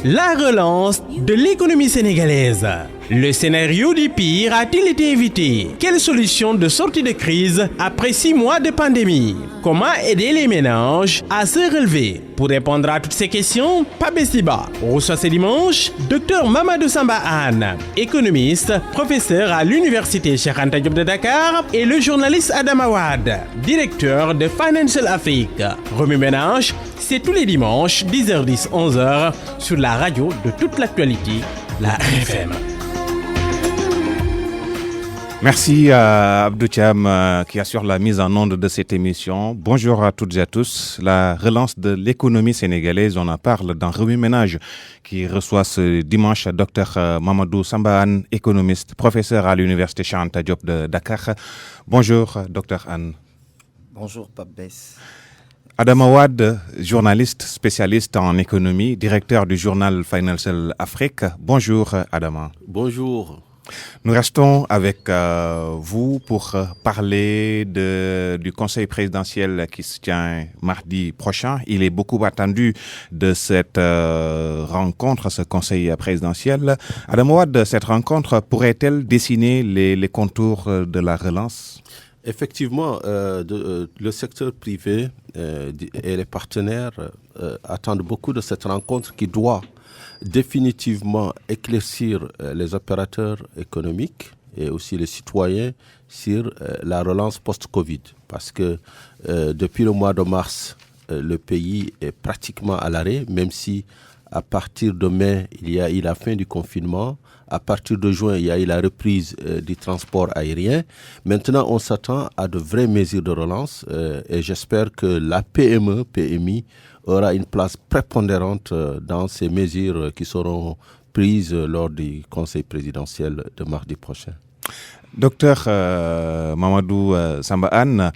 La relance de l'économie sénégalaise. Le scénario du pire a-t-il été évité? Quelle solution de sortie de crise après 6 mois de pandémie? Comment aider les ménages à se relever? Pour répondre à toutes ces questions, Pape Siba reçoit ce dimanche Dr Mamadou Samba Anne, économiste, professeur à l'université Cheikh Anta Diop de Dakar, et le journaliste Adam Awad, directeur de Financial Afrique. Remue Ménage, c'est tous les dimanches 10h10 11h sur la radio de toute l'actualité, la RFM. Merci à Abdou Thiam qui assure la mise en onde de cette émission. Bonjour à toutes et à tous. La relance de l'économie sénégalaise, on en parle dans Remue Ménage qui reçoit ce dimanche Dr Mamadou Samba Anne, économiste, professeur à l'université Cheikh Anta Diop de Dakar. Bonjour Dr Anne. Bonjour Pape Bess. Adam Awad, journaliste spécialiste en économie, directeur du journal Financial Afrique. Bonjour Adama. Bonjour. Nous restons avec vous pour parler du conseil présidentiel qui se tient mardi prochain. Il est beaucoup attendu de cette rencontre, ce conseil présidentiel. Adam Awad, cette rencontre pourrait-elle dessiner les contours de la relance? Effectivement, le secteur privé et les partenaires attendent beaucoup de cette rencontre qui doit définitivement éclaircir les opérateurs économiques et aussi les citoyens sur la relance post-Covid. Parce que depuis le mois de mars, le pays est pratiquement à l'arrêt, même si à partir de mai, il y a eu la fin du confinement. À partir de juin, il y a eu la reprise du transport aérien. Maintenant, on s'attend à de vraies mesures de relance et j'espère que la PMI aura une place prépondérante dans ces mesures qui seront prises lors du conseil présidentiel de mardi prochain. Docteur Mamadou Samba Anne,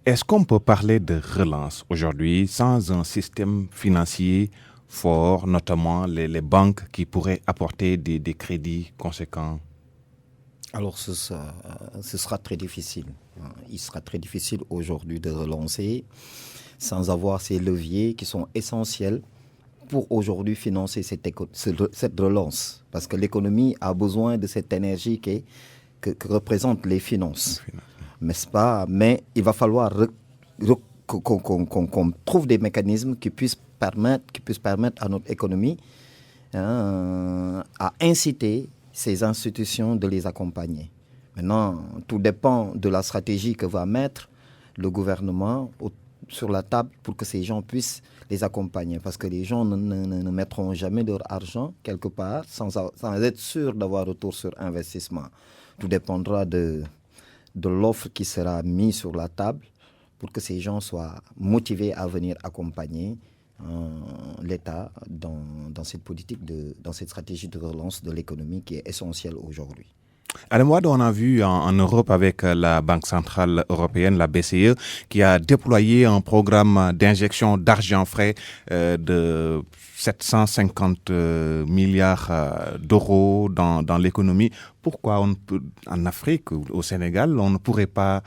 est-ce qu'on peut parler de relance aujourd'hui sans un système financier fort, notamment les banques qui pourraient apporter des crédits conséquents? Alors ce sera très difficile. Il sera très difficile aujourd'hui de relancer sans avoir ces leviers qui sont essentiels pour aujourd'hui financer cette relance. Parce que l'économie a besoin de cette énergie que représentent les finances. N'est-ce pas? Mais il va falloir qu'on trouve des mécanismes qui puissent permettre à notre économie à inciter ces institutions de les accompagner. Maintenant, tout dépend de la stratégie que va mettre le gouvernement sur la table pour que ces gens puissent les accompagner. Parce que les gens ne mettront jamais leur argent quelque part sans être sûrs d'avoir retour sur investissement. Tout dépendra de l'offre qui sera mise sur la table pour que ces gens soient motivés à venir accompagner l'État dans cette politique, dans cette stratégie de relance de l'économie qui est essentielle aujourd'hui. Alors moi, on a vu en Europe avec la Banque centrale européenne, la BCE, qui a déployé un programme d'injection d'argent frais de 750 milliards d'euros dans l'économie. Pourquoi en Afrique, au Sénégal, on ne pourrait pas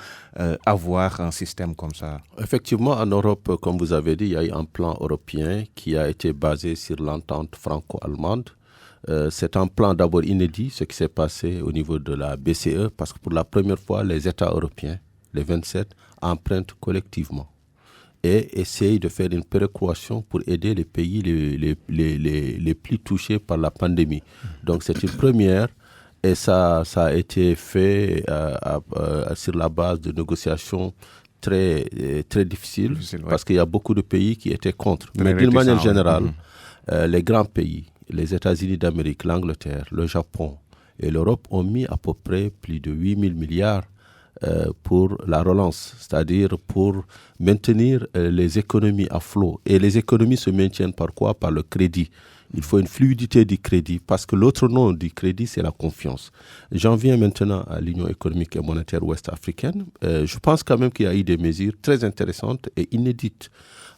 avoir un système comme ça? Effectivement, en Europe, comme vous avez dit, il y a eu un plan européen qui a été basé sur l'entente franco-allemande. C'est un plan d'abord inédit, ce qui s'est passé au niveau de la BCE, parce que pour la première fois, les États européens, les 27, empruntent collectivement et essayent de faire une péréquation pour aider les pays les plus touchés par la pandémie. Donc c'est une première et ça a été fait sur la base de négociations très difficiles, parce qu'il y a beaucoup de pays qui étaient contre. Mais d'une manière générale, les grands pays, les États-Unis d'Amérique, l'Angleterre, le Japon et l'Europe ont mis à peu près plus de 8 000 milliards pour la relance, c'est-à-dire pour maintenir les économies à flot. Et les économies se maintiennent par quoi? Par le crédit. Il faut une fluidité du crédit, parce que l'autre nom du crédit, c'est la confiance. J'en viens maintenant à l'Union économique et monétaire ouest-africaine. Je pense quand même qu'il y a eu des mesures très intéressantes et inédites,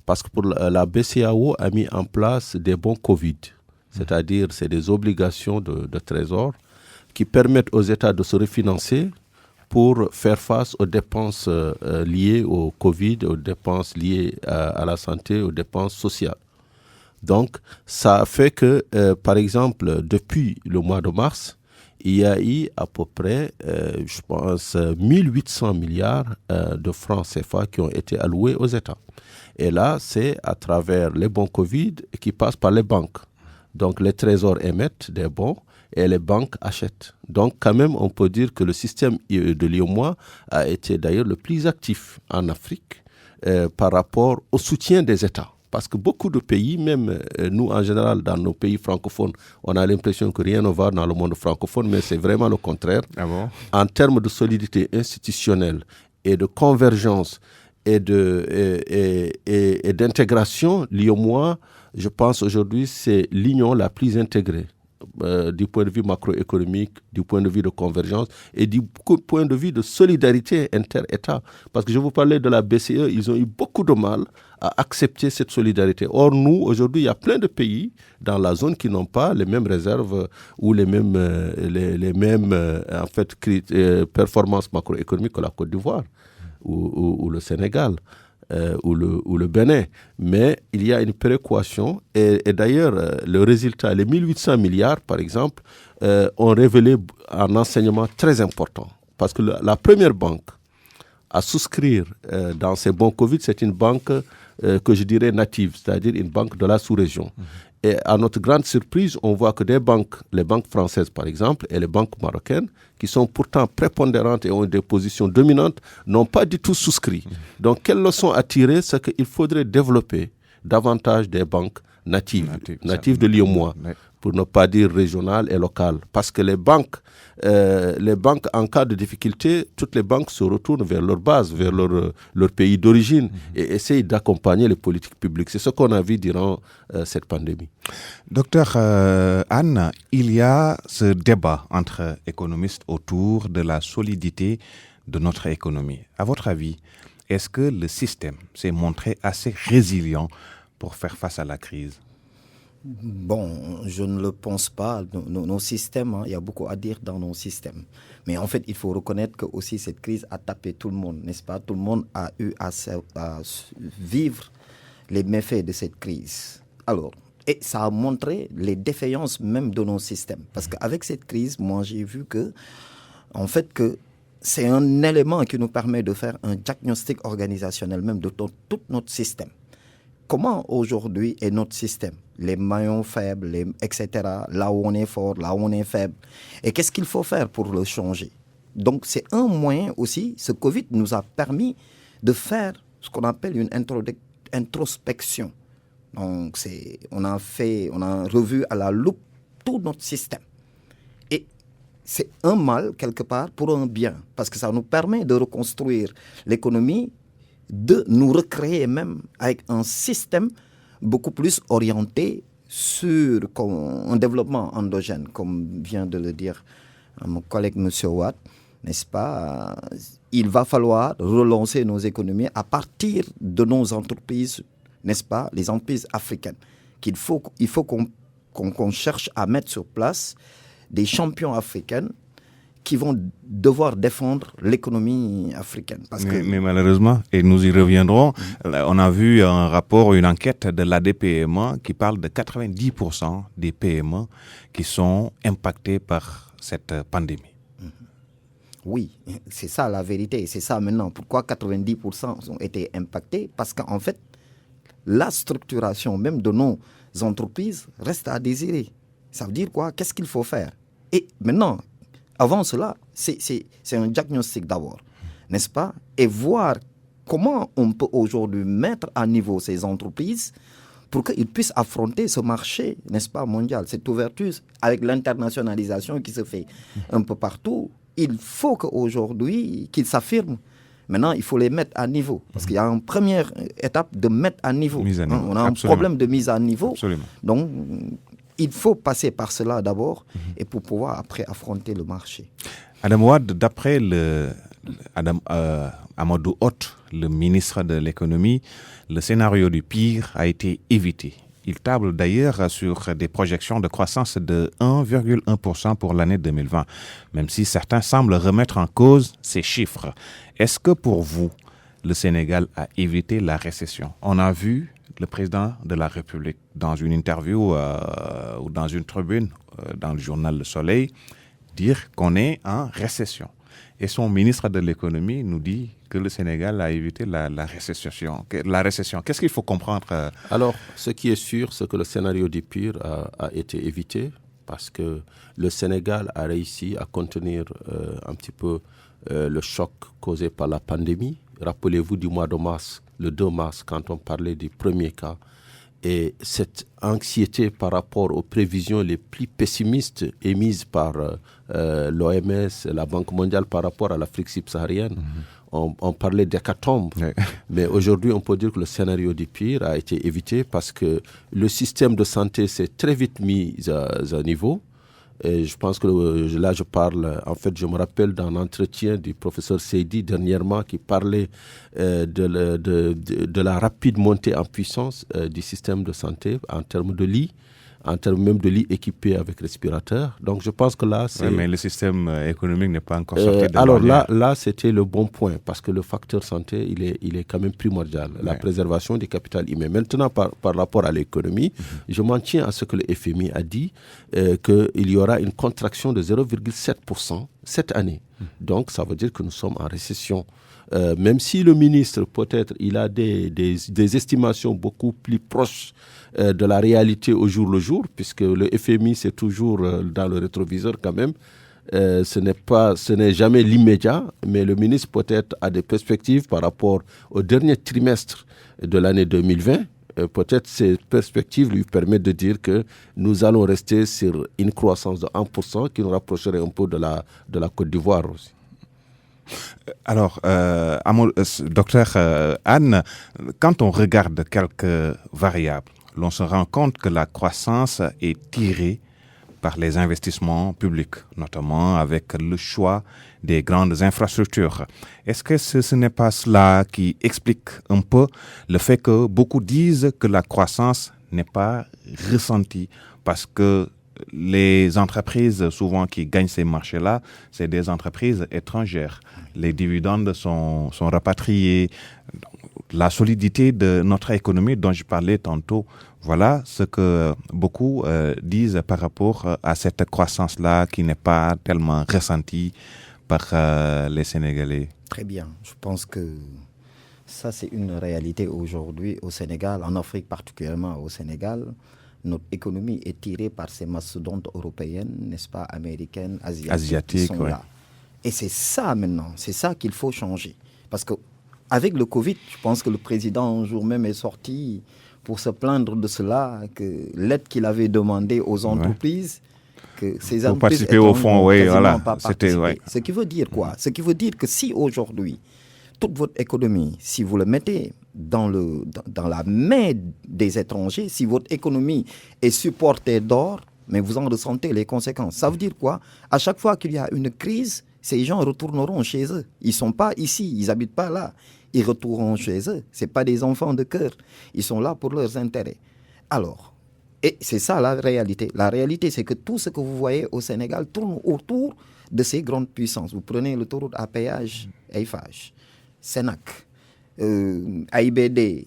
parce que la BCEAO a mis en place des bons Covid. C'est-à-dire, c'est des obligations de trésor qui permettent aux États de se refinancer pour faire face aux dépenses liées au Covid, aux dépenses liées à la santé, aux dépenses sociales. Donc, ça fait que, par exemple, depuis le mois de mars, il y a eu à peu près, je pense, 1800 milliards de francs CFA qui ont été alloués aux États. Et là, c'est à travers les bons Covid qui passent par les banques. Donc, les trésors émettent des bons et les banques achètent. Donc, quand même, on peut dire que le système de l'IOMOA a été d'ailleurs le plus actif en Afrique par rapport au soutien des États. Parce que beaucoup de pays, même nous en général dans nos pays francophones, on a l'impression que rien ne va dans le monde francophone, mais c'est vraiment le contraire. Ah bon? En termes de solidité institutionnelle et de convergence et d'intégration, l'IOMOA, je pense aujourd'hui, c'est l'union la plus intégrée du point de vue macroéconomique, du point de vue de convergence et du point de vue de solidarité inter-État. Parce que je vous parlais de la BCE, ils ont eu beaucoup de mal à accepter cette solidarité. Or, nous, aujourd'hui, il y a plein de pays dans la zone qui n'ont pas les mêmes réserves ou les mêmes en fait, performances macroéconomiques que la Côte d'Ivoire ou le Sénégal. Ou le Bénin. Mais il y a une péréquation et d'ailleurs, le résultat, les 1800 milliards, par exemple, ont révélé un enseignement très important. Parce que la première banque à souscrire dans ces bons Covid, c'est une banque que je dirais native, c'est-à-dire une banque de la sous-région. Et à notre grande surprise, on voit que des banques, les banques françaises par exemple, et les banques marocaines, qui sont pourtant prépondérantes et ont des positions dominantes, n'ont pas du tout souscrit. Donc, quelle leçon à tirer? C'est qu'il faudrait développer davantage des banques natives de l'IOMOA, pour ne pas dire régionales et locales. Parce que les banques, en cas de difficulté, toutes les banques se retournent vers leur base, vers leur pays d'origine et essayent d'accompagner les politiques publiques. C'est ce qu'on a vu durant cette pandémie. Docteur Anne, il y a ce débat entre économistes autour de la solidité de notre économie. À votre avis, est-ce que le système s'est montré assez résilient pour faire face à la crise? Bon, je ne le pense pas. Nos systèmes, il y a beaucoup à dire dans nos systèmes. Mais en fait, il faut reconnaître que aussi cette crise a tapé tout le monde, n'est-ce pas? Tout le monde a eu à vivre les méfaits de cette crise. Alors, et ça a montré les défaillances même de nos systèmes. Parce qu'avec cette crise, moi, j'ai vu que, en fait, que c'est un élément qui nous permet de faire un diagnostic organisationnel même de tout notre système. Comment aujourd'hui est notre système? Les maillons faibles, etc. Là où on est fort, là où on est faible. Et qu'est-ce qu'il faut faire pour le changer? Donc c'est un moyen aussi, ce Covid nous a permis de faire ce qu'on appelle une introspection. Donc on a revu à la loupe tout notre système. Et c'est un mal quelque part pour un bien, parce que ça nous permet de reconstruire l'économie, de nous recréer même avec un système beaucoup plus orienté sur un développement endogène, comme vient de le dire mon collègue M. Watt, n'est-ce pas? Il va falloir relancer nos économies à partir de nos entreprises, n'est-ce pas? Les entreprises africaines. Il faut qu'on cherche à mettre sur place des champions africains qui vont devoir défendre l'économie africaine. Mais malheureusement, et nous y reviendrons, on a vu un rapport, une enquête de l'ADPMA qui parle de 90% des PME qui sont impactés par cette pandémie. Oui, c'est ça la vérité. C'est ça maintenant. Pourquoi 90% ont été impactés? Parce qu'en fait, la structuration même de nos entreprises reste à désirer. Ça veut dire quoi? Qu'est-ce qu'il faut faire? Et maintenant, avant cela, c'est un diagnostic d'abord, n'est-ce pas? Et voir comment on peut aujourd'hui mettre à niveau ces entreprises pour qu'ils puissent affronter ce marché, n'est-ce pas, mondial, cette ouverture avec l'internationalisation qui se fait un peu partout. Il faut qu'aujourd'hui, qu'ils s'affirment. Maintenant, il faut les mettre à niveau. Parce qu'il y a une première étape de mettre à niveau. On a un problème de mise à niveau. Absolument. Donc, il faut passer par cela d'abord et pour pouvoir après affronter le marché. Adam Wade, d'après Amadou Hott, le ministre de l'économie, le scénario du pire a été évité. Il table d'ailleurs sur des projections de croissance de 1,1% pour l'année 2020, même si certains semblent remettre en cause ces chiffres. Est-ce que pour vous, le Sénégal a évité la récession? On a vu le président de la République, dans une interview ou dans une tribune dans le journal Le Soleil, dire qu'on est en récession. Et son ministre de l'économie nous dit que le Sénégal a évité la récession. Qu'est-ce qu'il faut comprendre Alors, ce qui est sûr, c'est que le scénario du pire a été évité parce que le Sénégal a réussi à contenir un petit peu le choc causé par la pandémie. Rappelez-vous du mois de mars, le 2 mars, quand on parlait du premier cas. Et cette anxiété par rapport aux prévisions les plus pessimistes émises par l'OMS, la Banque mondiale par rapport à l'Afrique subsaharienne, on parlait d'hécatombe. Ouais. Mais aujourd'hui, on peut dire que le scénario du pire a été évité parce que le système de santé s'est très vite mis à niveau. Et je pense que là, je me rappelle d'un entretien du professeur Seydi dernièrement qui parlait de la rapide montée en puissance du système de santé en termes de lits, en termes même de lits équipés avec respirateurs. Donc je pense que là, c'est... Oui, mais le système économique n'est pas encore sorti de alors là, c'était le bon point parce que le facteur santé, il est quand même primordial. La préservation du capital humain. Maintenant, par rapport à l'économie, je m'en tiens à ce que le FMI a dit, qu'il y aura une contraction de 0,7% cette année. Donc ça veut dire que nous sommes en récession. Même si le ministre, peut-être, il a des estimations beaucoup plus proches de la réalité au jour le jour, puisque le FMI, c'est toujours dans le rétroviseur quand même. Ce n'est jamais l'immédiat, mais le ministre peut-être a des perspectives par rapport au dernier trimestre de l'année 2020. Peut-être ces perspectives lui permettent de dire que nous allons rester sur une croissance de 1% qui nous rapprocherait un peu de la Côte d'Ivoire aussi. Alors, docteur Anne, quand on regarde quelques variables, l'on se rend compte que la croissance est tirée par les investissements publics, notamment avec le choix des grandes infrastructures. Est-ce que ce n'est pas cela qui explique un peu le fait que beaucoup disent que la croissance n'est pas ressentie parce que les entreprises souvent qui gagnent ces marchés-là, c'est des entreprises étrangères. Les dividendes sont rapatriés. La solidité de notre économie dont je parlais tantôt, voilà ce que beaucoup disent par rapport à cette croissance-là qui n'est pas tellement ressentie par les Sénégalais. Très bien. Je pense que ça, c'est une réalité aujourd'hui au Sénégal, en Afrique particulièrement au Sénégal. Notre économie est tirée par ces mastodontes européennes, n'est-ce pas, américaines, asiatiques qui sont là. Et c'est ça maintenant, c'est ça qu'il faut changer. Parce qu'avec le Covid, je pense que le président un jour même est sorti pour se plaindre de cela, que l'aide qu'il avait demandée aux entreprises, que ces pour entreprises participer au fond, pas participé. Ce qui veut dire quoi? Ce qui veut dire que si aujourd'hui, toute votre économie, si vous le mettez dans la main des étrangers, si votre économie est supportée d'or, mais vous en ressentez les conséquences. Ça veut dire quoi? À chaque fois qu'il y a une crise, ces gens retourneront chez eux. Ils ne sont pas ici, ils n'habitent pas là. Ils retourneront chez eux. Ce n'est pas des enfants de cœur. Ils sont là pour leurs intérêts. Alors, et c'est ça la réalité. La réalité, c'est que tout ce que vous voyez au Sénégal tourne autour de ces grandes puissances. Vous prenez l'autoroute à péage, Eiffage, Sénac, AIBD,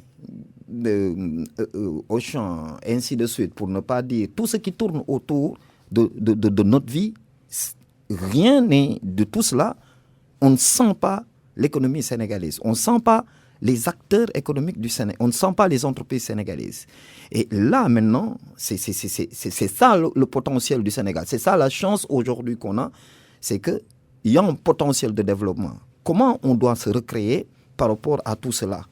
Auchan, ainsi de suite, pour ne pas dire tout ce qui tourne autour de notre vie. Rien n'est de tout cela. On ne sent pas l'économie sénégalaise. On ne sent pas les acteurs économiques du Sénégal. On ne sent pas les entreprises sénégalaises. Et là, maintenant, c'est ça le potentiel du Sénégal. C'est ça la chance aujourd'hui qu'on a. C'est qu'il y a un potentiel de développement. Comment on doit se recréer par rapport à tout cela?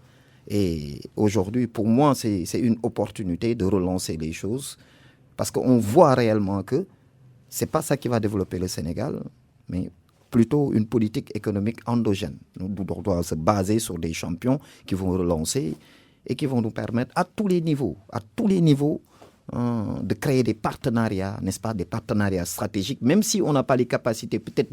Et aujourd'hui, pour moi, c'est une opportunité de relancer les choses. Parce qu'on voit réellement que ce n'est pas ça qui va développer le Sénégal, mais plutôt une politique économique endogène. Nous devons se baser sur des champions qui vont relancer et qui vont nous permettre à tous les niveaux, de créer des partenariats, n'est-ce pas, des partenariats stratégiques. Même si on n'a pas les capacités peut-être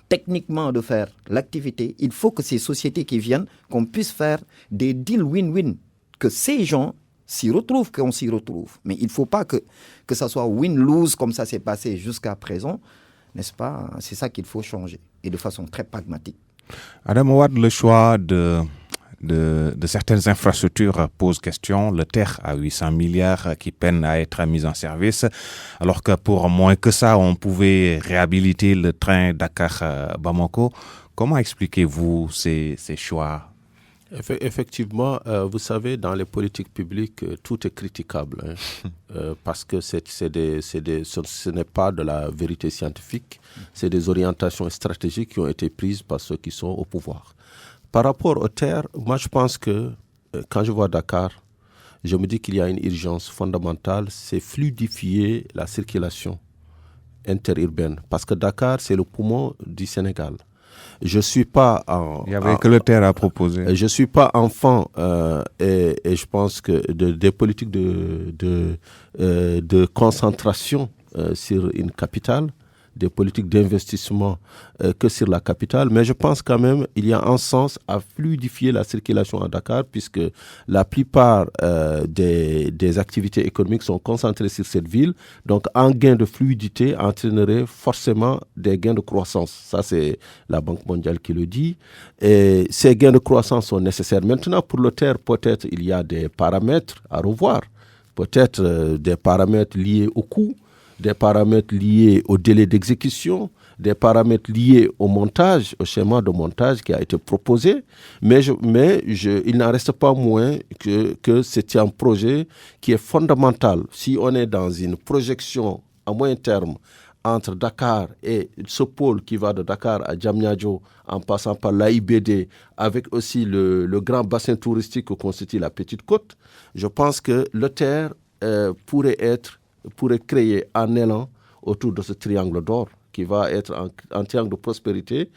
techniquement de faire l'activité, il faut que ces sociétés qui viennent, qu'on puisse faire des deals win-win, que ces gens s'y retrouvent, qu'on s'y retrouve. Mais il ne faut pas que ça soit win-lose comme ça s'est passé jusqu'à présent, n'est-ce pas? C'est ça qu'il faut changer, et de façon très pragmatique. Adam Ouad, le choix de de certaines infrastructures pose question. Le TER à 800 milliards qui peine à être mis en service, alors que pour moins que ça, on pouvait réhabiliter le train Dakar-Bamako. Comment expliquez-vous ces choix? Effectivement, vous savez, dans les politiques publiques, tout est critiquable, parce que ce n'est pas de la vérité scientifique, c'est des orientations stratégiques qui ont été prises par ceux qui sont au pouvoir. Par rapport aux terres, moi je pense que quand je vois Dakar, je me dis qu'il y a une urgence fondamentale, c'est fluidifier la circulation interurbaine, parce que Dakar, c'est le poumon du Sénégal. Je suis pas il n'y avait que le TER à proposer. Je suis pas enfant et je pense que des politiques de concentration sur une capitale, des politiques d'investissement que sur la capitale, mais je pense quand même il y a un sens à fluidifier la circulation à Dakar, puisque la plupart des activités économiques sont concentrées sur cette ville. Donc un gain de fluidité entraînerait forcément des gains de croissance. Ça, c'est la Banque mondiale qui le dit. Et ces gains de croissance sont nécessaires. Maintenant, pour le TER, peut-être il y a des paramètres à revoir. Peut-être des paramètres liés au coût, des paramètres liés au délai d'exécution, des paramètres liés au montage, au schéma de montage qui a été proposé, mais il n'en reste pas moins que c'est un projet qui est fondamental. Si on est dans une projection à moyen terme entre Dakar et ce pôle qui va de Dakar à Diamniadio en passant par l'AIBD, avec aussi le grand bassin touristique que constitue la Petite Côte, je pense que le TER pourrait créer un élan autour de ce triangle d'or qui va être un triangle de prospérité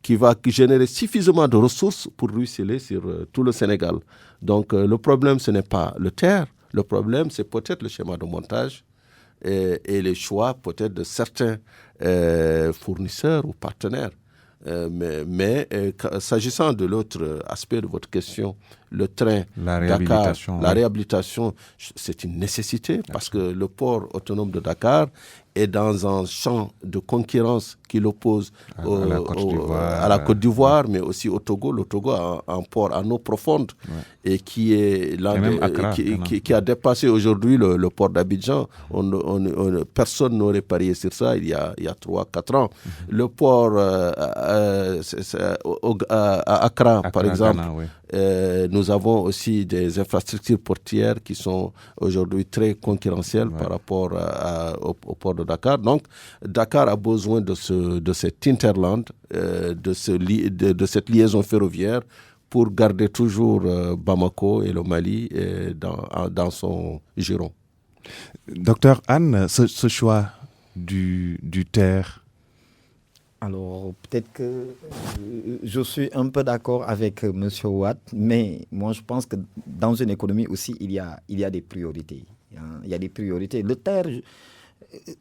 qui va générer suffisamment de ressources pour ruisseler sur tout le Sénégal. Donc le problème, ce n'est pas le TER, le problème, c'est peut-être le schéma de montage et les choix peut-être de certains fournisseurs ou partenaires. Mais s'agissant de l'autre aspect de votre question, le train la réhabilitation, Dakar, la réhabilitation, c'est une nécessité parce que le port autonome de Dakar est dans un champ de concurrence qui l'oppose à la Côte d'Ivoire, mais aussi au Togo. Le Togo a un port à eau profonde et qui est qui a dépassé aujourd'hui le port d'Abidjan. Personne n'aurait parié sur ça il y a 3-4 ans. Le port à Accra, par exemple, nous avons aussi des infrastructures portières qui sont aujourd'hui très concurrentielles par rapport au port de Dakar. Donc, Dakar a besoin de cet hinterland, de cette liaison ferroviaire pour garder toujours Bamako et le Mali dans son giron. Docteur Anne, ce choix du TER. Alors, peut-être que je suis un peu d'accord avec M. Watt, mais moi, je pense que dans une économie aussi, il y a des priorités. Il y a des priorités. Le TER,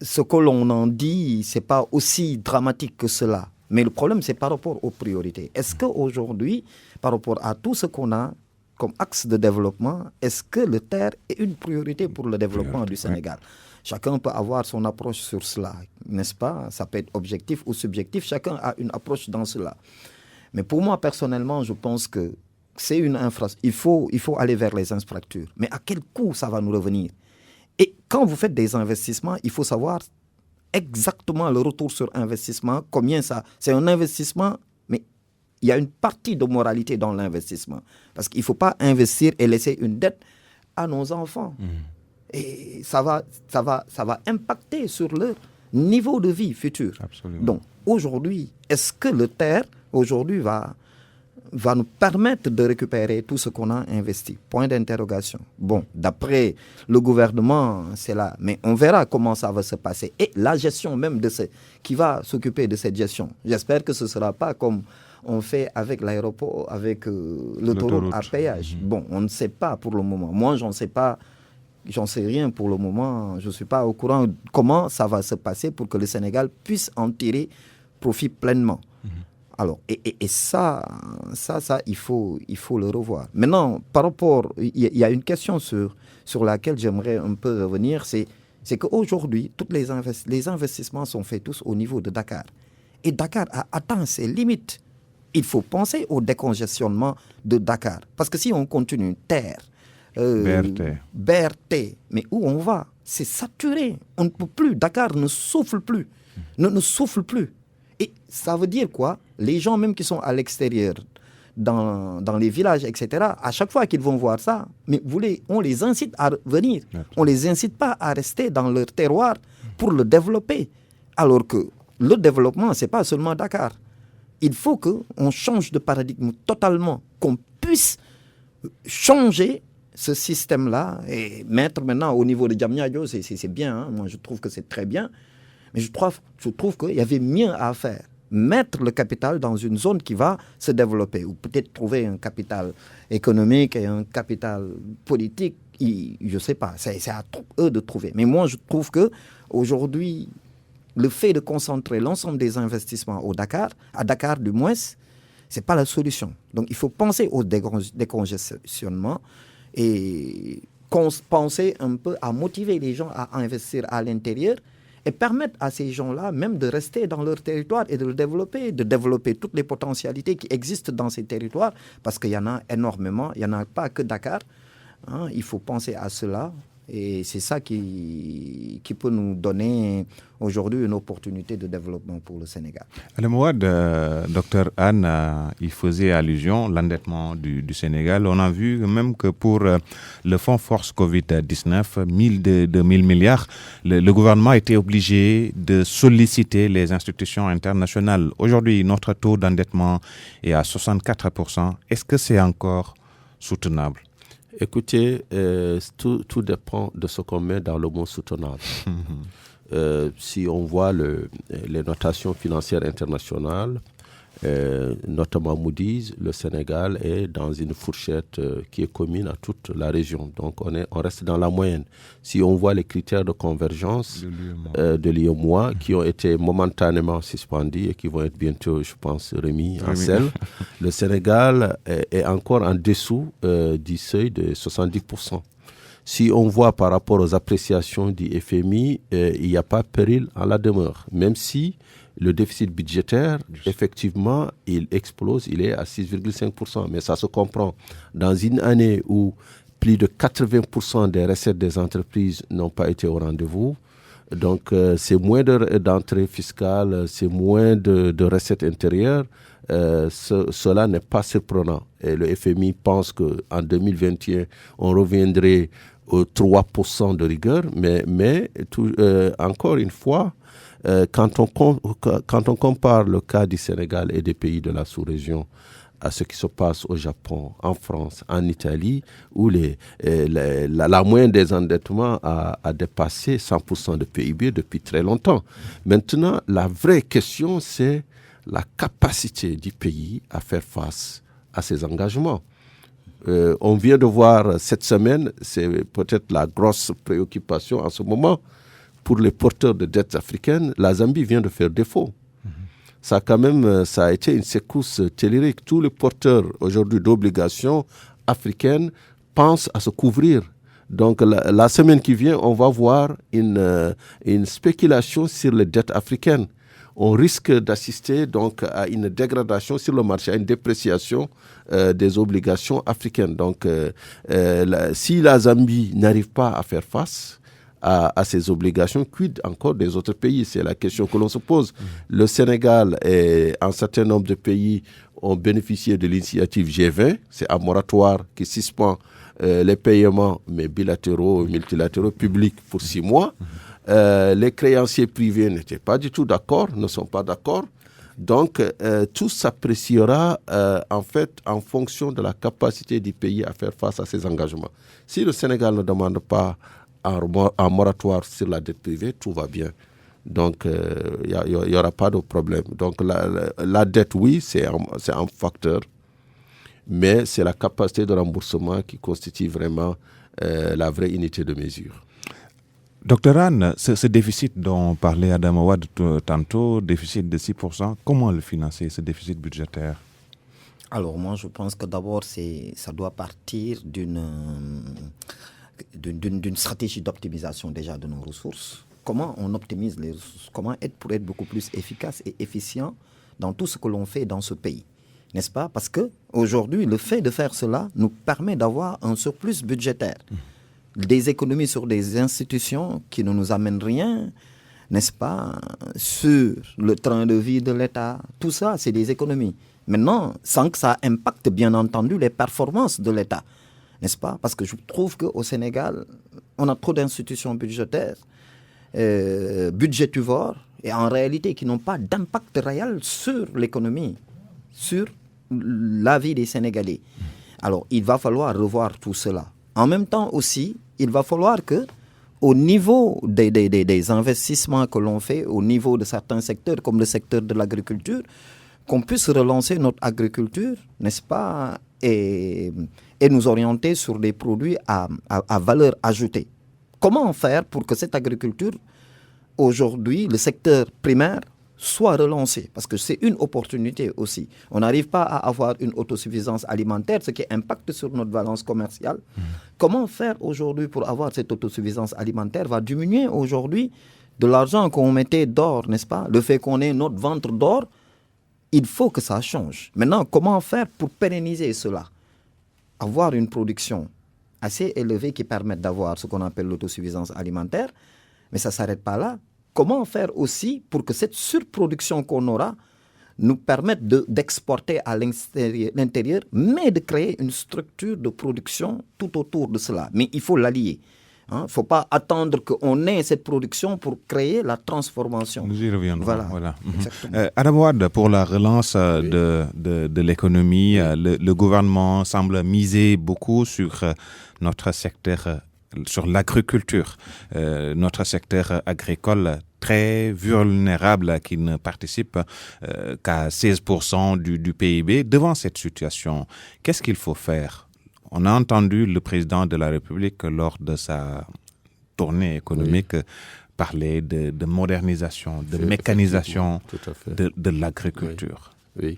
ce que l'on en dit, ce n'est pas aussi dramatique que cela. Mais le problème, c'est par rapport aux priorités. Est-ce qu'aujourd'hui, par rapport à tout ce qu'on a comme axe de développement, est-ce que le TER est une priorité pour le développement du Sénégal ? Chacun peut avoir son approche sur cela, n'est-ce pas? Ça peut être objectif ou subjectif, chacun a une approche dans cela. Mais pour moi, personnellement, je pense que c'est une infrastructure. Il faut aller vers les infrastructures. Mais à quel coût ça va nous revenir? Et quand vous faites des investissements, il faut savoir exactement le retour sur investissement, combien ça... C'est un investissement, mais il y a une partie de moralité dans l'investissement. Parce qu'il ne faut pas investir et laisser une dette à nos enfants. Et ça va impacter sur leur niveau de vie futur. Absolument. Donc, aujourd'hui, est-ce que le TER, aujourd'hui, va nous permettre de récupérer tout ce qu'on a investi? Point d'interrogation. Bon, d'après le gouvernement, c'est là. Mais on verra comment ça va se passer. Et la gestion même qui va s'occuper de cette gestion. J'espère que ce ne sera pas comme on fait avec l'aéroport, avec l'autoroute à péage. Bon, on ne sait pas pour le moment. Moi, j'en sais rien pour le moment. Je ne suis pas au courant de comment ça va se passer pour que le Sénégal puisse en tirer profit pleinement. Alors, et ça, il faut le revoir. Maintenant, par rapport, il y a une question sur laquelle j'aimerais un peu revenir, c'est qu'aujourd'hui, tous les investissements sont faits tous au niveau de Dakar. Et Dakar a atteint ses limites Il faut penser au décongestionnement de Dakar. Parce que si on continue, terre, BRT, mais où on va? C'est saturé. On ne peut plus. Dakar ne souffle plus. Ne souffle plus. Et ça veut dire quoi? Les gens même qui sont à l'extérieur, dans les villages, etc., à chaque fois qu'ils vont voir ça, mais on les incite à venir. On ne les incite pas à rester dans leur terroir pour le développer. Alors que le développement, ce n'est pas seulement Dakar. Il faut qu'on change de paradigme totalement, qu'on puisse changer ce système-là et mettre maintenant au niveau de Diamniadio, c'est bien, hein. Moi je trouve que c'est très bien, mais je trouve qu'il y avait mieux à faire. Mettre le capital dans une zone qui va se développer, ou peut-être trouver un capital économique et un capital politique, je ne sais pas, c'est à eux de trouver. Mais moi je trouve qu'aujourd'hui, le fait de concentrer l'ensemble des investissements à Dakar du moins, ce n'est pas la solution. Donc il faut penser au décongestionnement et penser un peu à motiver les gens à investir à l'intérieur et permettre à ces gens-là même de rester dans leur territoire et de développer toutes les potentialités qui existent dans ces territoires, parce qu'il y en a énormément, il n'y en a pas que Dakar, hein. Il faut penser à cela. Et c'est ça qui peut nous donner aujourd'hui une opportunité de développement pour le Sénégal. Le mot de Dr Anne, il faisait allusion à l'endettement du Sénégal. On a vu même que pour le fonds Force Covid-19, 1000 milliards, le gouvernement a été obligé de solliciter les institutions internationales. Aujourd'hui, notre taux d'endettement est à 64%. Est-ce que c'est encore soutenable? Écoutez, tout dépend de ce qu'on met dans le mot soutenable. Si on voit les notations financières internationales, notamment Moody's, le Sénégal est dans une fourchette qui est commune à toute la région. Donc on reste dans la moyenne. Si on voit les critères de convergence de l'UEMOA qui ont été momentanément suspendus et qui vont être bientôt, je pense, remis en selle, le Sénégal est encore en dessous du seuil de 70%. Si on voit par rapport aux appréciations du FMI, il n'y a pas péril en la demeure, même si le déficit budgétaire, effectivement, il explose, il est à 6,5%. Mais ça se comprend. Dans une année où plus de 80% des recettes des entreprises n'ont pas été au rendez-vous, donc c'est moins d'entrées fiscales, c'est moins de recettes intérieures, cela n'est pas surprenant. Et le FMI pense qu'en 2021, on reviendrait aux 3% de rigueur, mais encore une fois, quand on compare le cas du Sénégal et des pays de la sous-région à ce qui se passe au Japon, en France, en Italie, où la moyenne des endettements a dépassé 100% de PIB depuis très longtemps. Maintenant, la vraie question, c'est la capacité du pays à faire face à ces engagements. On vient de voir cette semaine, c'est peut-être la grosse préoccupation en ce moment, pour les porteurs de dettes africaines, la Zambie vient de faire défaut. Ça a été une secousse tellurique. Tous les porteurs aujourd'hui d'obligations africaines pensent à se couvrir. Donc la semaine qui vient, on va voir une spéculation sur les dettes africaines. On risque d'assister donc à une dégradation sur le marché, à une dépréciation des obligations africaines. Donc si la Zambie n'arrive pas à faire face à ces obligations, quid encore des autres pays? C'est la question que l'on se pose. Le Sénégal et un certain nombre de pays ont bénéficié de l'initiative G20. C'est un moratoire qui suspend les paiements, mais bilatéraux et multilatéraux publics pour 6 mois. Les créanciers privés n'étaient pas du tout d'accord, ne sont pas d'accord. Donc, tout s'appréciera en fait en fonction de la capacité du pays à faire face à ces engagements. Si le Sénégal ne demande pas un moratoire sur la dette privée, tout va bien. Donc, il n'y aura pas de problème. Donc, la dette, oui, c'est un facteur, mais c'est la capacité de remboursement qui constitue vraiment la vraie unité de mesure. Docteur Anne, ce déficit dont parlait Adam Awad tantôt, déficit de 6%, comment le financer, ce déficit budgétaire? Alors moi, je pense que d'abord, ça doit partir d'une stratégie d'optimisation déjà de nos ressources. Comment on optimise les ressources? Comment pour être beaucoup plus efficace et efficient dans tout ce que l'on fait dans ce pays? n'est-ce pas? Parce qu'aujourd'hui, le fait de faire cela nous permet d'avoir un surplus budgétaire. Des économies sur des institutions qui ne nous amènent rien, n'est-ce pas? Sur le train de vie de l'État, tout ça, c'est des économies. Maintenant, sans que ça impacte, bien entendu, les performances de l'État, n'est-ce pas? Parce que je trouve qu'au Sénégal, on a trop d'institutions budgétaires, budgétivores, et en réalité qui n'ont pas d'impact réel sur l'économie, sur la vie des Sénégalais. Alors, il va falloir revoir tout cela. En même temps aussi, il va falloir que, au niveau des investissements que l'on fait, au niveau de certains secteurs, comme le secteur de l'agriculture, qu'on puisse relancer notre agriculture, n'est-ce pas, et nous orienter sur des produits à valeur ajoutée. Comment faire pour que cette agriculture, aujourd'hui, le secteur primaire, soit relancé? Parce que c'est une opportunité aussi. On n'arrive pas à avoir une autosuffisance alimentaire, ce qui impacte sur notre balance commerciale. Comment faire aujourd'hui pour avoir cette autosuffisance alimentaire va diminuer aujourd'hui de l'argent qu'on mettait d'or, n'est-ce pas? Le fait qu'on ait notre ventre d'or, il faut que ça change. Maintenant, comment faire pour pérenniser cela? Avoir une production assez élevée qui permette d'avoir ce qu'on appelle l'autosuffisance alimentaire, mais ça ne s'arrête pas là. Comment faire aussi pour que cette surproduction qu'on aura nous permette d'exporter à l'intérieur, mais de créer une structure de production tout autour de cela. Mais il faut l'allier. Il ne faut pas attendre qu'on ait cette production pour créer la transformation. Nous y reviendrons. Voilà. Adam Wade, pour la relance de l'économie, le gouvernement semble miser beaucoup sur notre secteur, sur l'agriculture, notre secteur agricole très vulnérable qui ne participe qu'à 16% du PIB. Devant cette situation, qu'est-ce qu'il faut faire? On a entendu le président de la République lors de sa tournée économique parler de modernisation, de mécanisation de l'agriculture. Oui.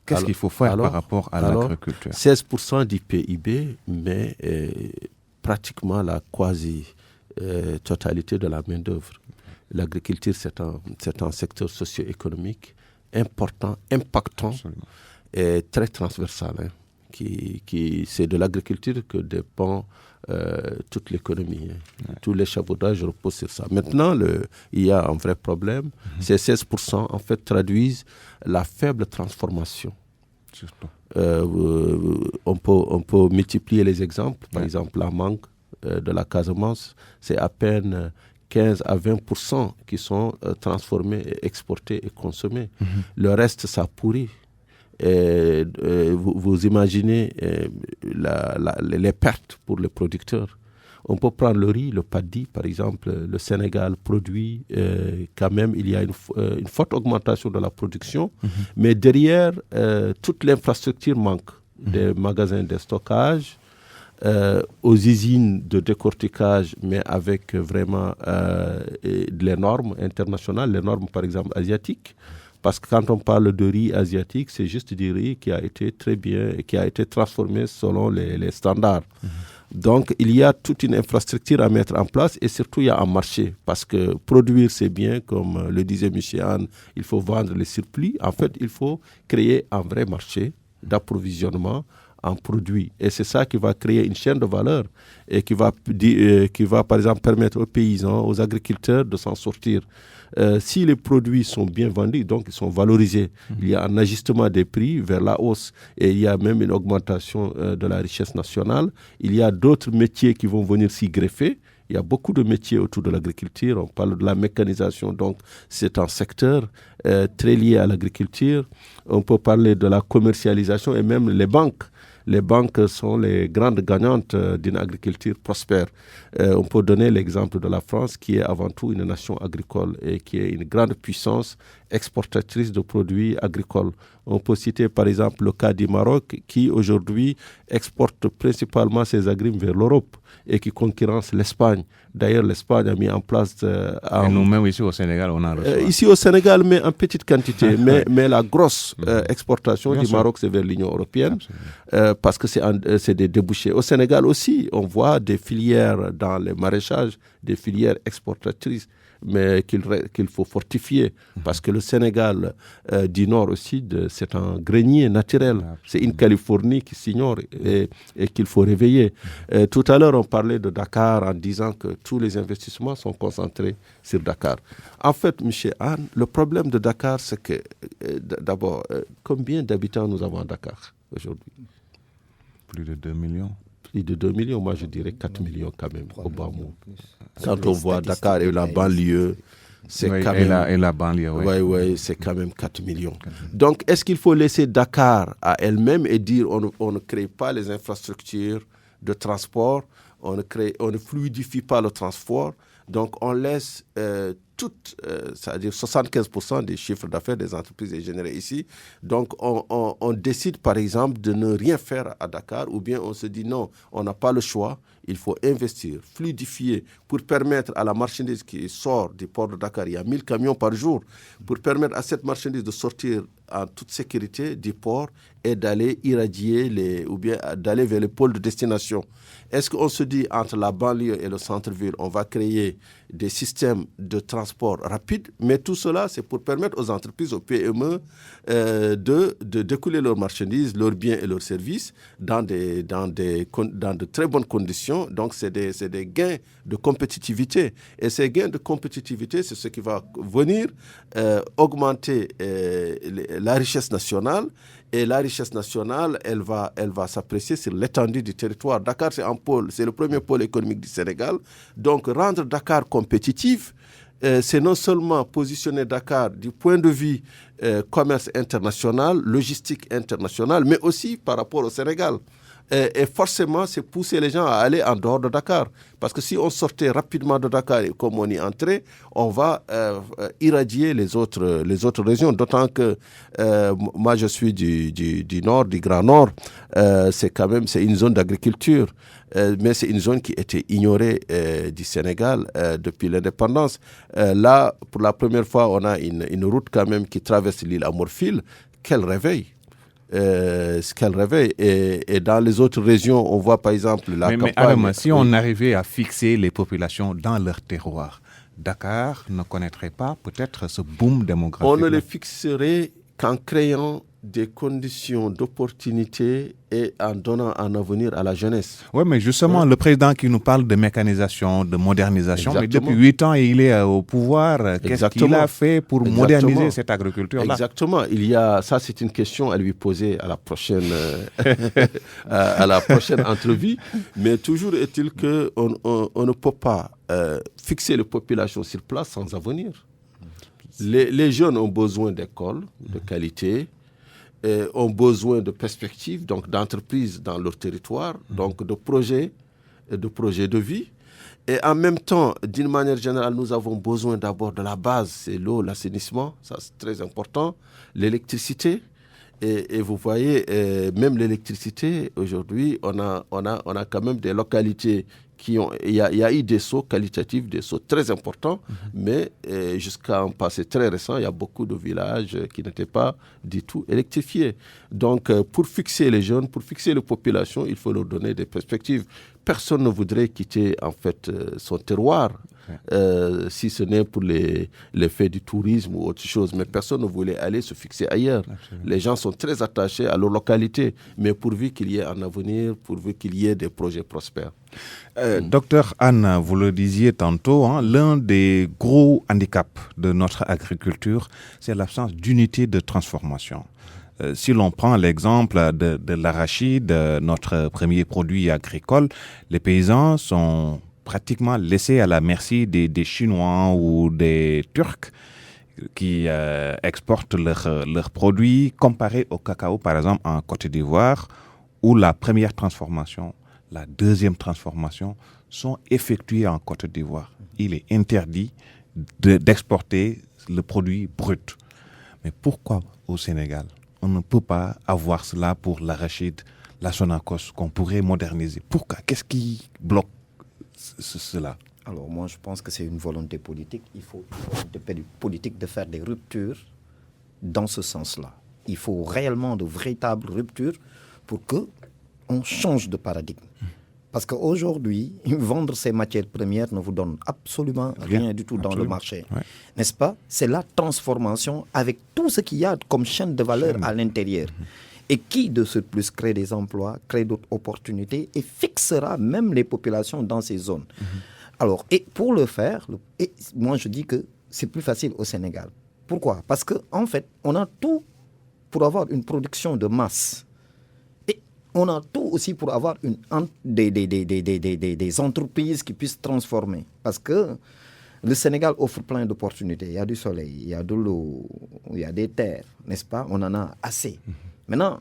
Qu'est-ce qu'il faut faire par rapport à l'agriculture? 16% du PIB, mais pratiquement la quasi-totalité de la main-d'œuvre. L'agriculture, c'est un secteur socio-économique important, impactant. Absolument. Et très transversal. C'est de l'agriculture que dépend toute l'économie. Tous les échafaudages reposent sur ça. Maintenant, il y a un vrai problème. Ces 16% en fait traduisent la faible transformation. On peut multiplier les exemples. Par exemple, la mangue de la Casamance, c'est à peine 15 à 20% qui sont transformés, exportés et consommés. Le reste, ça pourrit. Vous imaginez les pertes pour les producteurs. On peut prendre le riz, le paddy, par exemple. Le Sénégal produit quand même, il y a une forte augmentation de la production, mais derrière, toute l'infrastructure manque. Des magasins de stockage, aux usines de décortiquage, mais avec vraiment les normes internationales, les normes par exemple asiatiques. Parce que quand on parle de riz asiatique, c'est juste du riz qui a été très bien, qui a été transformé selon les standards. Donc, il y a toute une infrastructure à mettre en place et surtout, il y a un marché. Parce que produire, c'est bien, comme le disait Michel Anne, il faut vendre les surplus. En fait, il faut créer un vrai marché d'approvisionnement en produits. Et c'est ça qui va créer une chaîne de valeur et qui va par exemple, permettre aux paysans, aux agriculteurs de s'en sortir. Si les produits sont bien vendus, donc ils sont valorisés, il y a un ajustement des prix vers la hausse et il y a même une augmentation de la richesse nationale. Il y a d'autres métiers qui vont venir s'y greffer. Il y a beaucoup de métiers autour de l'agriculture. On parle de la mécanisation, donc c'est un secteur très lié à l'agriculture. On peut parler de la commercialisation et même les banques. Les banques sont les grandes gagnantes d'une agriculture prospère. On peut donner l'exemple de la France qui est avant tout une nation agricole et qui est une grande puissance exportatrice de produits agricoles. On peut citer par exemple le cas du Maroc qui aujourd'hui exporte principalement ses agrimes vers l'Europe et qui concurrence l'Espagne. D'ailleurs, l'Espagne a mis en place... et nous-mêmes ici au Sénégal, on en reçoit. Ici au Sénégal, mais en petite quantité. mais la grosse exportation du Maroc, c'est vers l'Union européenne parce que c'est des débouchés. Au Sénégal aussi, on voit des filières dans les maraîchages, des filières exportatrices mais qu'il faut fortifier. Parce que le Sénégal du nord au sud, c'est un grenier naturel. C'est une Californie qui s'ignore et qu'il faut réveiller. Tout à l'heure, on parlait de Dakar en disant que tous les investissements sont concentrés sur Dakar. En fait, M. Anne, le problème de Dakar, c'est que, d'abord, combien d'habitants nous avons à Dakar aujourd'hui? Plus de 2 millions. Plus de 2 millions, moi je dirais 4 millions quand même, au bas mot. Quand on voit Dakar et la banlieue, c'est quand même... Et la banlieue, oui. Oui, c'est quand même 4 millions. Donc, est-ce qu'il faut laisser Dakar à elle-même et dire on ne crée pas les infrastructures de transport, on ne fluidifie pas le transport, donc on laisse c'est-à-dire 75% des chiffres d'affaires des entreprises est généré ici. Donc, on décide, par exemple, de ne rien faire à Dakar, ou bien on se dit non, on n'a pas le choix, il faut investir, fluidifier, pour permettre à la marchandise qui sort du port de Dakar, il y a 1000 camions par jour, pour permettre à cette marchandise de sortir en toute sécurité du port et d'aller irradier ou bien d'aller vers les pôles de destination. Est-ce qu'on se dit, entre la banlieue et le centre-ville, on va créer des systèmes de transport rapide, mais tout cela, c'est pour permettre aux entreprises, aux PME, de découler leurs marchandises, leurs biens et leurs services dans de très bonnes conditions. Donc, c'est des gains de compétitivité. Et ces gains de compétitivité, c'est ce qui va venir augmenter la richesse nationale. Et la richesse nationale, elle va s'apprécier sur l'étendue du territoire. Dakar, c'est le premier pôle économique du Sénégal. Donc, rendre Dakar compétitif, c'est non seulement positionner Dakar du point de vue commerce international, logistique internationale, mais aussi par rapport au Sénégal. Et forcément, c'est pousser les gens à aller en dehors de Dakar. Parce que si on sortait rapidement de Dakar et comme on y entrait, on va irradier les autres régions. D'autant que moi, je suis du nord, du Grand Nord. C'est une zone d'agriculture. Mais c'est une zone qui était ignorée du Sénégal depuis l'indépendance. Là, pour la première fois, on a une route quand même qui traverse l'île à Morphil. Quel réveil! Et dans les autres régions, on voit par exemple la campagne... Mais Adama, si on arrivait à fixer les populations dans leur terroir, Dakar ne connaîtrait pas peut-être ce boom démographique. On ne les fixerait qu'en créant des conditions d'opportunité et en donnant un avenir à la jeunesse. Oui, mais justement, le président qui nous parle de mécanisation, de modernisation, Exactement. mais depuis 8 ans, il est au pouvoir. Qu'est-ce qu'il a fait pour moderniser cette agriculture-là? Exactement. Ça, c'est une question à lui poser à la prochaine, entrevue. Mais toujours est-il qu'on ne peut pas fixer les populations sur place sans avenir. Les jeunes ont besoin d'écoles de qualité, ont besoin de perspectives, donc d'entreprises dans leur territoire, donc de projets de vie. Et en même temps, d'une manière générale, nous avons besoin d'abord de la base, c'est l'eau, l'assainissement, ça c'est très important, l'électricité. Et vous voyez, même l'électricité, aujourd'hui, on a quand même des localités il y a eu des sauts qualitatifs, des sauts très importants, mais jusqu'à un passé très récent, il y a beaucoup de villages qui n'étaient pas du tout électrifiés. Donc, pour fixer les jeunes, pour fixer les populations, il faut leur donner des perspectives. Personne ne voudrait quitter, en fait, son terroir, si ce n'est pour les faits du tourisme ou autre chose. Mais personne ne voulait aller se fixer ailleurs. Absolument. Les gens sont très attachés à leur localité, mais pourvu qu'il y ait un avenir, pourvu qu'il y ait des projets prospères. Docteur Anne, vous le disiez tantôt, l'un des gros handicaps de notre agriculture, c'est l'absence d'unité de transformation. Si l'on prend l'exemple de l'arachide, notre premier produit agricole, les paysans sont pratiquement laissés à la merci des Chinois ou des Turcs qui exportent leurs produits, comparé au cacao, par exemple, en Côte d'Ivoire, où la première transformation, la deuxième transformation sont effectuées en Côte d'Ivoire. Il est interdit d'exporter le produit brut. Mais pourquoi au Sénégal, on ne peut pas avoir cela pour l'arachide, la Sonacos, qu'on pourrait moderniser? Pourquoi? Qu'est-ce qui bloque cela? Alors moi, je pense que c'est une volonté politique. Il faut une volonté politique de faire des ruptures dans ce sens-là. Il faut réellement de véritables ruptures pour qu'on change de paradigme. Parce qu'aujourd'hui, vendre ces matières premières ne vous donne absolument rien du tout dans le marché. Ouais. N'est-ce pas? C'est la transformation avec tout ce qu'il y a comme chaîne de valeur à l'intérieur. Et qui, de ce plus, crée des emplois, crée d'autres opportunités et fixera même les populations dans ces zones. Alors, et pour le faire, moi je dis que c'est plus facile au Sénégal. Pourquoi? Parce qu'en fait, on a tout pour avoir une production de masse. Et on a tout aussi pour avoir des entreprises qui puissent transformer. Parce que le Sénégal offre plein d'opportunités. Il y a du soleil, il y a de l'eau, il y a des terres, n'est-ce pas? On en a assez. Maintenant,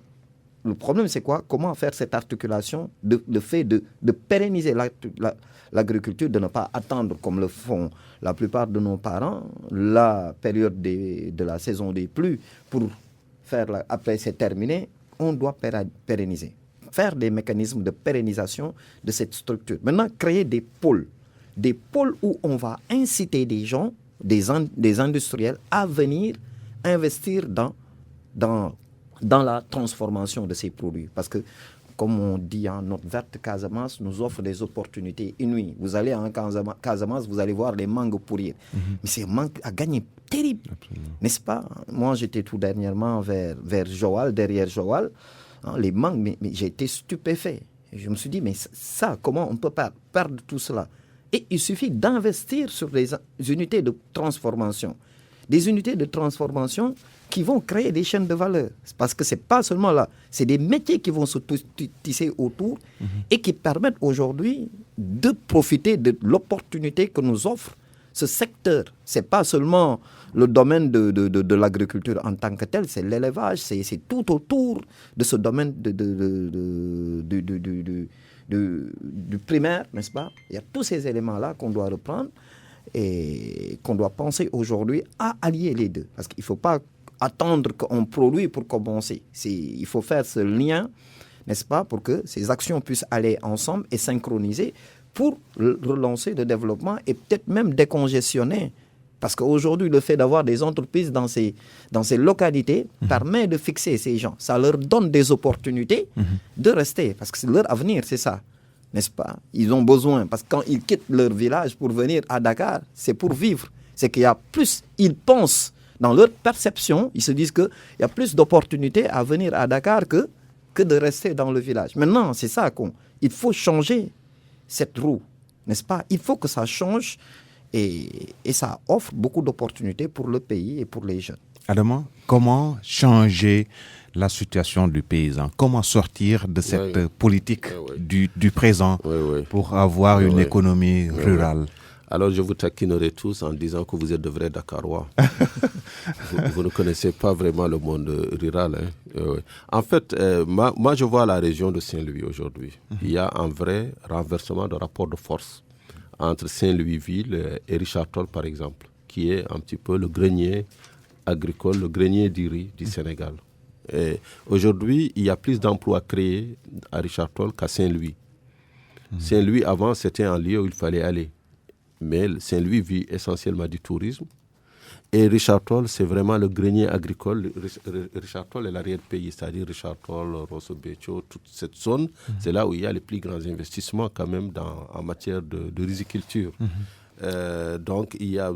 le problème, c'est quoi? Comment faire cette articulation, le fait de pérenniser l'agriculture, de ne pas attendre, comme le font la plupart de nos parents, la période de la saison des pluies pour faire, après c'est terminé, on doit pérenniser. Faire des mécanismes de pérennisation de cette structure. Maintenant, créer des pôles où on va inciter des gens, des industriels à venir investir dans la transformation de ces produits. Parce que, comme on dit, notre verte Casamance nous offre des opportunités inouïes. Vous allez en Casamance, vous allez voir les mangues pourrir. Mais c'est un manque à gagner terrible, n'est-ce pas? Moi, j'étais tout dernièrement vers Joal, derrière Joal. Les mangues, mais j'ai été stupéfait. Je me suis dit, mais ça, comment on peut perdre tout cela? Et il suffit d'investir sur des unités de transformation. Des unités de transformation qui vont créer des chaînes de valeur. Parce que ce n'est pas seulement là, c'est des métiers qui vont se tisser autour et qui permettent aujourd'hui de profiter de l'opportunité que nous offre ce secteur. Ce n'est pas seulement le domaine de l'agriculture en tant que tel, c'est l'élevage, c'est tout autour de ce domaine du primaire, n'est-ce pas? Il y a tous ces éléments-là qu'on doit reprendre et qu'on doit penser aujourd'hui à allier les deux. Parce qu'il ne faut pas attendre qu'on produit pour commencer. Il faut faire ce lien, n'est-ce pas, pour que ces actions puissent aller ensemble et synchroniser pour relancer le développement et peut-être même décongestionner. Parce qu'aujourd'hui, le fait d'avoir des entreprises dans ces localités permet de fixer ces gens. Ça leur donne des opportunités de rester. Parce que c'est leur avenir, c'est ça. N'est-ce pas? Ils ont besoin. Parce que quand ils quittent leur village pour venir à Dakar, c'est pour vivre. C'est qu'il y a plus, ils pensent, dans leur perception, ils se disent qu'il y a plus d'opportunités à venir à Dakar que de rester dans le village. Maintenant, c'est ça il faut changer cette roue. N'est-ce pas? Il faut que ça change. Et ça offre beaucoup d'opportunités pour le pays et pour les jeunes. Adama, comment changer la situation du paysan? Comment sortir de cette politique du présent pour avoir une économie rurale? Alors je vous taquinerai tous en disant que vous êtes de vrais Dakarois. vous ne connaissez pas vraiment le monde rural. En fait, moi je vois la région de Saint-Louis aujourd'hui. Il y a un vrai renversement de rapport de force entre Saint-Louisville et Richard Toll, par exemple, qui est un petit peu le grenier agricole, le grenier du riz du Sénégal. Et aujourd'hui, il y a plus d'emplois créés à Richard Toll qu'à Saint-Louis. Saint-Louis, avant, c'était un lieu où il fallait aller. Mais Saint-Louis vit essentiellement du tourisme. Et Richard Toll, c'est vraiment le grenier agricole. Richard Toll est l'arrière-pays, c'est-à-dire Richard Toll, Rosso Beccio, toute cette zone. C'est là où il y a les plus grands investissements quand même en matière de riziculture. Donc, il y a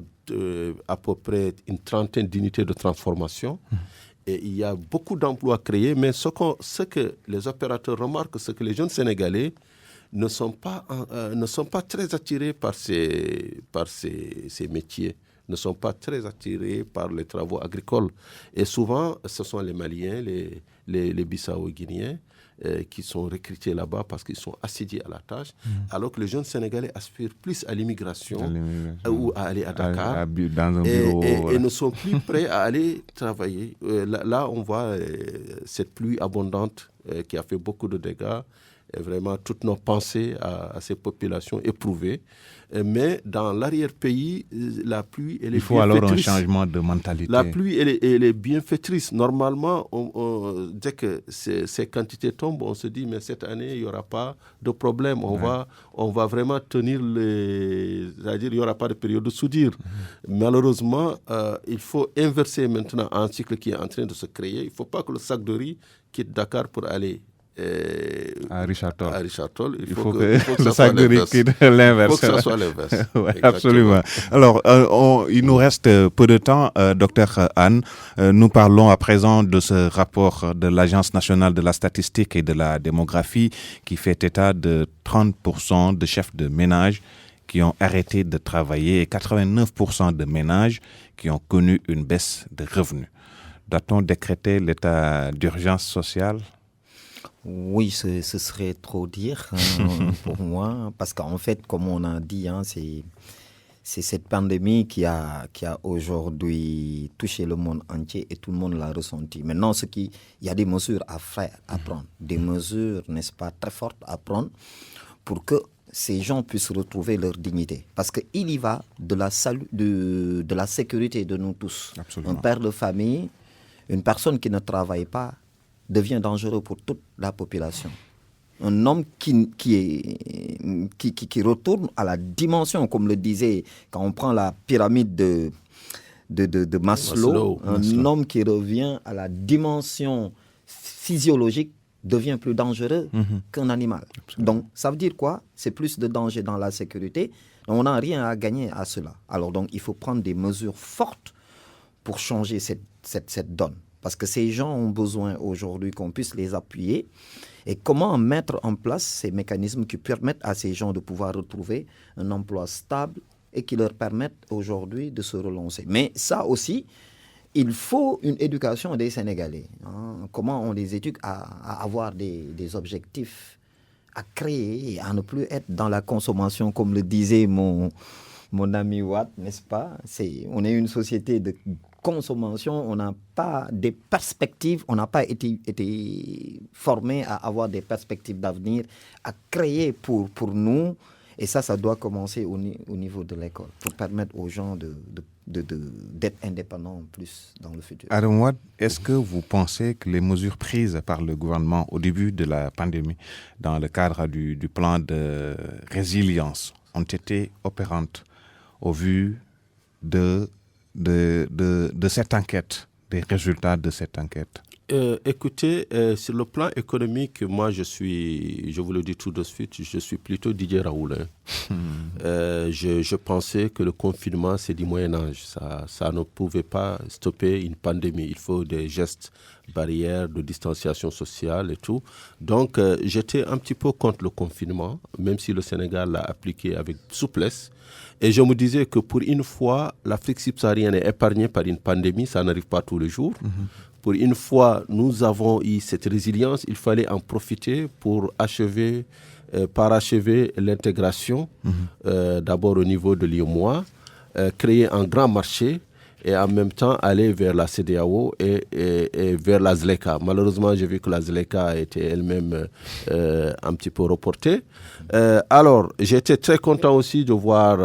à peu près une trentaine d'unités de transformation. Et il y a beaucoup d'emplois créés. Mais ce que les opérateurs remarquent, c'est que les jeunes Sénégalais ne sont pas très attirés par ces métiers, ne sont pas très attirés par les travaux agricoles. Et souvent, ce sont les Maliens, les Bissau-Guinéens qui sont recrutés là-bas parce qu'ils sont assidus à la tâche, alors que les jeunes Sénégalais aspirent plus à l'immigration ou à aller à Dakar dans un bureau, et ne sont plus prêts à aller travailler. Là, on voit cette pluie abondante qui a fait beaucoup de dégâts. Et vraiment, toutes nos pensées à ces populations éprouvées. Mais dans l'arrière-pays, la pluie, elle est bienfaitrice. Il faut alors un changement de mentalité. La pluie, elle est bienfaitrice. Normalement, dès que ces quantités tombent, on se dit, mais cette année, il n'y aura pas de problème. On va vraiment tenir c'est-à-dire, il n'y aura pas de période de soudure. Malheureusement, il faut inverser maintenant un cycle qui est en train de se créer. Il ne faut pas que le sac de riz quitte Dakar pour aller à Richard Toll. Il faut que le sac de liquide l'inverse. Il faut que ça soit l'inverse. Ouais, absolument. Alors, il nous reste peu de temps, docteur Anne. Nous parlons à présent de ce rapport de l'Agence nationale de la statistique et de la démographie qui fait état de 30% de chefs de ménage qui ont arrêté de travailler et 89% de ménages qui ont connu une baisse de revenus. Doit-on décréter l'état d'urgence sociale? Oui, ce serait trop dire pour moi, parce qu'en fait, comme on a dit, c'est cette pandémie qui a aujourd'hui touché le monde entier et tout le monde l'a ressenti. Maintenant, il y a des mesures à faire, à prendre, des mesures, n'est-ce pas, très fortes à prendre pour que ces gens puissent retrouver leur dignité. Parce qu'il y va de la sécurité de nous tous. Absolument. Un père de famille, une personne qui ne travaille pas, devient dangereux pour toute la population. Un homme qui retourne à la dimension, comme le disait, quand on prend la pyramide de Maslow, un homme qui revient à la dimension physiologique devient plus dangereux qu'un animal. Donc, ça veut dire quoi? C'est plus de danger dans la sécurité. Donc, on n'a rien à gagner à cela. Alors, donc, il faut prendre des mesures fortes pour changer cette donne. Parce que ces gens ont besoin aujourd'hui qu'on puisse les appuyer. Et comment mettre en place ces mécanismes qui permettent à ces gens de pouvoir retrouver un emploi stable et qui leur permettent aujourd'hui de se relancer. Mais ça aussi, il faut une éducation des Sénégalais. Comment on les éduque à avoir des objectifs, à créer et à ne plus être dans la consommation, comme le disait mon ami Watt, n'est-ce pas? On est une société de consommation, on n'a pas des perspectives, on n'a pas été formé à avoir des perspectives d'avenir, à créer pour nous. Et ça doit commencer au niveau de l'école, pour permettre aux gens d'être indépendants plus dans le futur. Adam Wade, est-ce que vous pensez que les mesures prises par le gouvernement au début de la pandémie, dans le cadre du plan de résilience, ont été opérantes au vu de cette enquête, des résultats de cette enquête? Écoutez, sur le plan économique, moi je vous le dis tout de suite, je suis plutôt Didier Raoult. Je pensais que le confinement, c'est du Moyen-Âge. Ça ne pouvait pas stopper une pandémie. Il faut des gestes barrières de distanciation sociale et tout. Donc, j'étais un petit peu contre le confinement, même si le Sénégal l'a appliqué avec souplesse. Et je me disais que pour une fois, l'Afrique subsaharienne est épargnée par une pandémie, ça n'arrive pas tous les jours. Pour une fois, nous avons eu cette résilience, il fallait en profiter pour parachever l'intégration, d'abord au niveau de l'UEMOA, créer un grand marché et en même temps aller vers la CEDEAO et vers la ZLECA. Malheureusement, j'ai vu que la ZLECA a été elle-même un petit peu reportée. Alors, j'étais très content aussi de voir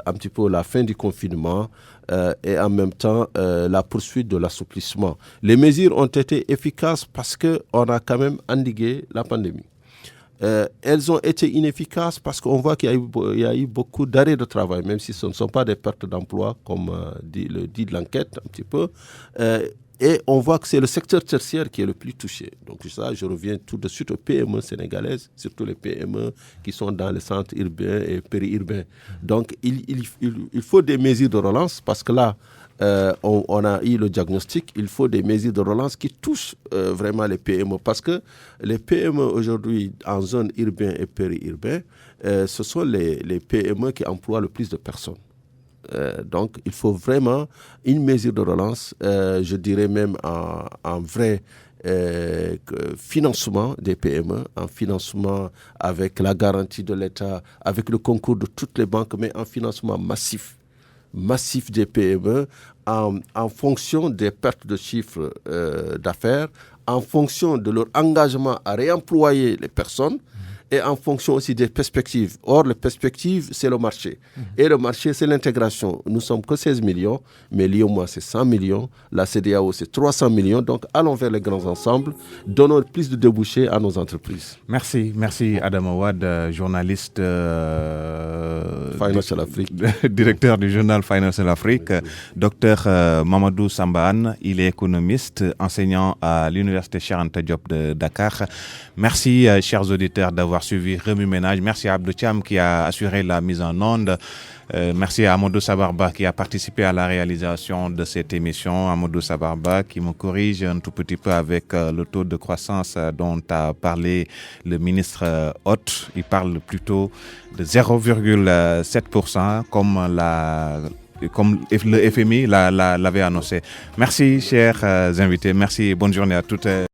un petit peu la fin du confinement et en même temps la poursuite de l'assouplissement. Les mesures ont été efficaces parce qu'on a quand même endigué la pandémie. Elles ont été inefficaces parce qu'on voit qu'il y a eu beaucoup d'arrêts de travail, même si ce ne sont pas des pertes d'emploi, comme le dit l'enquête un petit peu. Et on voit que c'est le secteur tertiaire qui est le plus touché. Donc ça, je reviens tout de suite aux PME sénégalaises, surtout les PME qui sont dans les centres urbains et périurbains. Donc il faut des mesures de relance parce que là, on a eu le diagnostic, il faut des mesures de relance qui touchent vraiment les PME. Parce que les PME aujourd'hui en zone urbaine et périurbain, ce sont les PME qui emploient le plus de personnes. Donc, il faut vraiment une mesure de relance, je dirais même un vrai financement des PME, un financement avec la garantie de l'État, avec le concours de toutes les banques, mais un financement massif des PME en fonction des pertes de chiffre d'affaires, en fonction de leur engagement à réemployer les personnes et en fonction aussi des perspectives. Or, les perspectives, c'est le marché. Et le marché, c'est l'intégration. Nous ne sommes que 16 millions, mais l'IOMOA, c'est 100 millions. La CEDEAO, c'est 300 millions. Donc, allons vers les grands ensembles. Donnons plus de débouchés à nos entreprises. Merci Adam Awad, journaliste Financial Afrique. Directeur du journal Financial Afrique. Docteur Mamadou Sambane, il est économiste, enseignant à l'Université Cheikh Anta Diop de Dakar. Merci, chers auditeurs, d'avoir suivi Remue Ménage. Merci à Abdou Thiam qui a assuré la mise en onde. Merci à Amadou Sabarba qui a participé à la réalisation de cette émission. Amadou Sabarba qui me corrige un tout petit peu avec le taux de croissance dont a parlé le ministre Hott. Il parle plutôt de 0,7% comme le FMI l'avait annoncé. Merci chers invités. Merci et bonne journée à toutes.